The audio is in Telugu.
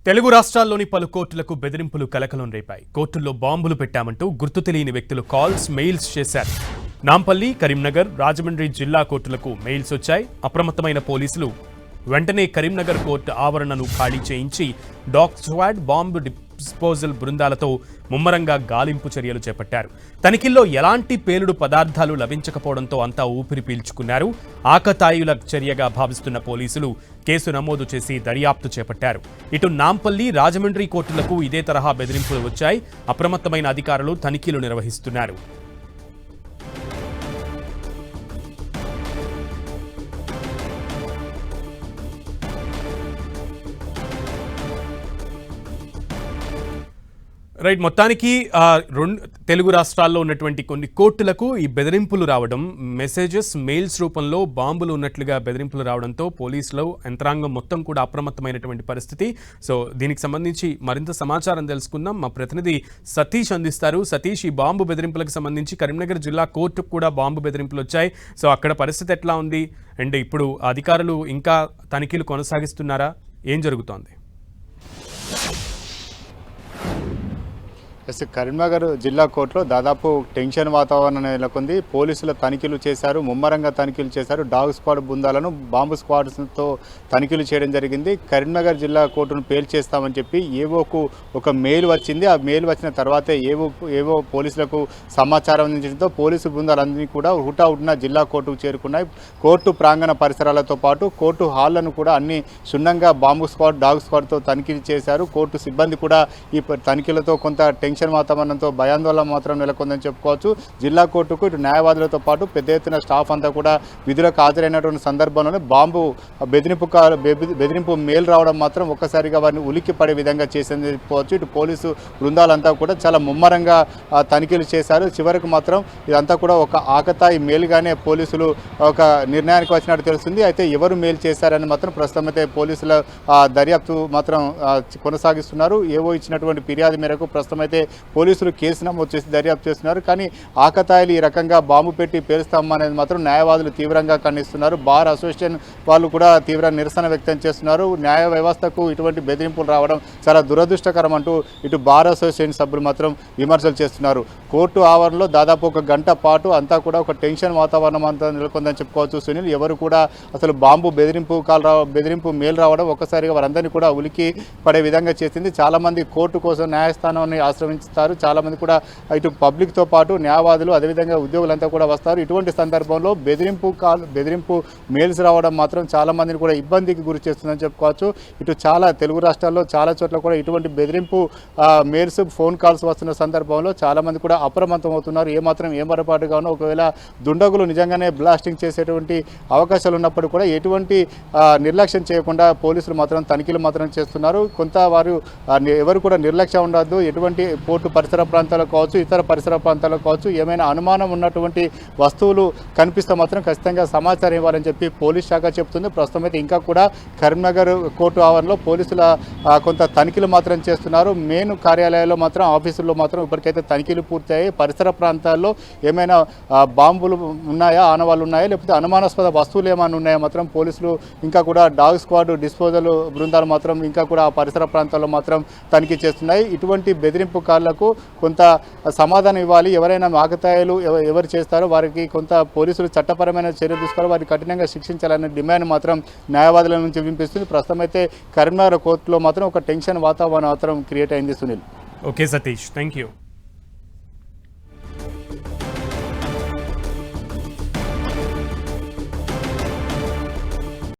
తెలుగు రాష్ట్రాల్లోని పలు కోర్టులకు బెదిరింపులు కలకలం రేపాయి. కోర్టుల్లో బాంబులు పెట్టామంటూ గుర్తు తెలియని వ్యక్తులు కాల్స్, మెయిల్స్ చేశారు. నాంపల్లి, కరీంనగర్, రాజమండ్రి జిల్లా కోర్టులకు మెయిల్స్ వచ్చాయి. అప్రమత్తమైన పోలీసులు వెంటనే కరీంనగర్ కోర్టు ఆవరణను ఖాళీ చేయించి డాగ్ స్క్వాడ్, బాంబు డిస్పోజల్ బృందాలతో ముమ్మరంగా గాలింపు చర్యలు చేపట్టారు. తనిఖీల్లో ఎలాంటి పేలుడు పదార్థాలు లభించకపోవడంతో అంతా ఊపిరి పీల్చుకున్నారు. ఆకతాయిల చర్యగా భావిస్తున్న పోలీసులు కేసు నమోదు చేసి దర్యాప్తు చేపట్టారు. ఇటు నాంపల్లి, రాజమండ్రి కోర్టులకు ఇదే తరహా బెదిరింపులు వచ్చాయి. అప్రమత్తమైన అధికారులు తనిఖీలు నిర్వహిస్తున్నారు. రైట్, మొత్తానికి తెలుగు రాష్ట్రాల్లో ఉన్నటువంటి కొన్ని కోర్టులకు ఈ బెదిరింపులు రావడం, మెసేజెస్, మెయిల్స్ రూపంలో బాంబులు ఉన్నట్లుగా బెదిరింపులు రావడంతో పోలీసులు, యంత్రాంగం మొత్తం కూడా అప్రమత్తమైనటువంటి పరిస్థితి. సో దీనికి సంబంధించి మరింత సమాచారం తెలుసుకుందాం. మా ప్రతినిధి సతీష్ అందిస్తారు. సతీష్, ఈ బాంబు బెదిరింపులకు సంబంధించి కరీంనగర్ జిల్లా కోర్టుకు కూడా బాంబు బెదిరింపులు వచ్చాయి. సో అక్కడ పరిస్థితి ఎట్లా ఉంది? అండ్ ఇప్పుడు అధికారులు ఇంకా తనిఖీలు కొనసాగిస్తున్నారా? ఏం జరుగుతోంది? కరీంనగర్ జిల్లా కోర్టులో దాదాపు టెన్షన్ వాతావరణం నెలకొంది. పోలీసుల తనిఖీలు చేశారు, ముమ్మరంగా తనిఖీలు చేశారు. డాగ్ స్క్వాడ్ బృందాలను, బాంబు స్క్వాడ్స్తో తనిఖీలు చేయడం జరిగింది. కరీంనగర్ జిల్లా కోర్టును పేల్చేస్తామని చెప్పి ఏవోకు ఒక మెయిల్ వచ్చింది. ఆ మెయిల్ వచ్చిన తర్వాతే ఏవో పోలీసులకు సమాచారం అందించడంతో పోలీసు బృందాలన్నీ కూడా హుటాహుటిన జిల్లా కోర్టుకు చేరుకున్నాయి. కోర్టు ప్రాంగణ పరిసరాలతో పాటు కోర్టు హాళ్లను కూడా అన్ని క్షుణ్ణంగా బాంబు స్క్వాడ్, డాగ్ స్క్వాడ్తో తనిఖీలు చేశారు. కోర్టు సిబ్బంది కూడా ఈ తనిఖీలతో కొంత టెన్షన్ వాతావరణంతో భయాందోళన మాత్రం నెలకొందని చెప్పుకోవచ్చు. జిల్లా కోర్టుకు ఇటు న్యాయవాదులతో పాటు పెద్ద ఎత్తున స్టాఫ్ అంతా కూడా విధులకు హాజరైనటువంటి సందర్భంలోనే బాంబు బెదిరింపు మెయిల్ రావడం మాత్రం ఒక్కసారిగా వారిని ఉలిక్కి పడే విధంగా చేసిందని చెప్పుకోవచ్చు. ఇటు పోలీసు బృందాలంతా కూడా చాలా ముమ్మరంగా తనిఖీలు చేశారు. చివరకు మాత్రం ఇదంతా కూడా ఒక ఆకతాయి మెయిల్గానే పోలీసులు ఒక నిర్ణయానికి వచ్చినట్టు తెలుస్తుంది. అయితే ఎవరు మెయిల్ చేశారని మాత్రం ప్రస్తుతం అయితే పోలీసుల దర్యాప్తు మాత్రం కొనసాగిస్తున్నారు. ఏవో ఇచ్చినటువంటి ఫిర్యాదు మేరకు ప్రస్తుతం అయితే పోలీసులు కేసు నమోదు చేసి దర్యాప్తు చేస్తున్నారు. కానీ ఆకతాయిలు ఈ రకంగా బాంబు పెట్టి పేలుస్తామనేది మాత్రం న్యాయవాదులు తీవ్రంగా ఖండిస్తున్నారు. బార్ అసోసియేషన్ వాళ్ళు కూడా తీవ్ర నిరసన వ్యక్తం చేస్తున్నారు. న్యాయ వ్యవస్థకు ఇటువంటి బెదిరింపులు రావడం చాలా దురదృష్టకరం అంటూ ఇటు బార్ అసోసియేషన్ సభ్యులు మాత్రం విమర్శలు చేస్తున్నారు. కోర్టు ఆవరణలో దాదాపు ఒక గంట పాటు అంతా కూడా ఒక టెన్షన్ వాతావరణం అంతా నెలకొందని చెప్పుకోవచ్చు. సునీల్, ఎవరు కూడా అసలు బాంబు బెదిరింపు మెయిల్ రావడం ఒక్కసారిగా వారందరినీ కూడా ఉలికి పడే విధంగా చేసింది. చాలామంది కోర్టు కోసం న్యాయస్థానాన్ని ఆశ్రమిస్తారు. చాలామంది కూడా ఇటు పబ్లిక్తో పాటు న్యాయవాదులు, అదేవిధంగా ఉద్యోగులంతా కూడా వస్తారు. ఇటువంటి సందర్భంలో బెదిరింపు మెయిల్స్ రావడం మాత్రం చాలామందిని కూడా ఇబ్బందికి గురి చేస్తుందని చెప్పుకోవచ్చు. ఇటు చాలా తెలుగు రాష్ట్రాల్లో చాలా చోట్ల కూడా ఇటువంటి బెదిరింపు మెయిల్స్, ఫోన్ కాల్స్ వస్తున్న సందర్భంలో చాలామంది కూడా అప్రమత్తం అవుతున్నారు. ఏమరపాటుగానో ఒకవేళ దుండగులు నిజంగానే బ్లాస్టింగ్ చేసేటువంటి అవకాశాలు ఉన్నప్పుడు కూడా ఎటువంటి నిర్లక్ష్యం చేయకుండా పోలీసులు మాత్రం తనిఖీలు మాత్రం చేస్తున్నారు. కొంత వారు ఎవరు కూడా నిర్లక్ష్యం ఉండద్దు. ఎటువంటి పోర్టు పరిసర ప్రాంతాలకు కావచ్చు, ఇతర పరిసర ప్రాంతాలకు కావచ్చు, ఏమైనా అనుమానం ఉన్నటువంటి వస్తువులు కనిపిస్తే మాత్రం ఖచ్చితంగా సమాచారం ఇవ్వాలని చెప్పి పోలీస్ శాఖ చెబుతుంది. ప్రస్తుతం అయితే ఇంకా కూడా కరీంనగర్ కోర్టు ఆవరణలో పోలీసుల కొంత తనిఖీలు మాత్రం చేస్తున్నారు. మెయిన్ కార్యాలయాల్లో మాత్రం, ఆఫీసుల్లో మాత్రం ఇప్పటికైతే తనిఖీలు పూర్తయ్యాయి. పరిసర ప్రాంతాల్లో ఏమైనా బాంబులు ఉన్నాయా, ఆనవాళ్ళు ఉన్నాయా, లేకపోతే అనుమానాస్పద వస్తువులు ఏమైనా ఉన్నాయా మాత్రం పోలీసులు ఇంకా కూడా డాగ్ స్క్వాడ్, డిస్పోజల్ బృందాలు మాత్రం ఇంకా కూడా ఆ పరిసర ప్రాంతాల్లో మాత్రం తనిఖీ చేస్తున్నాయి. ఇటువంటి బెదిరింపు కాళ్లకు కొంత సమాధానం ఇవ్వాలి. ఎవరైనా ఆకతాయిలు ఎవరు చేస్తారో వారికి కొంత పోలీసులు చట్టపరమైన చర్యలు తీసుకోవాలి, వారిని కఠినంగా శిక్షించాలనే డిమాండ్ మాత్రం న్యాయవాదుల నుంచి వినిపిస్తుంది. ప్రస్తుతం అయితే కరీంనగర్ కోర్టులో మాత్రం ఒక టెన్షన్ వాతావరణం మాత్రం క్రియేట్ అయింది. Sunil. Okay Satish, thank you.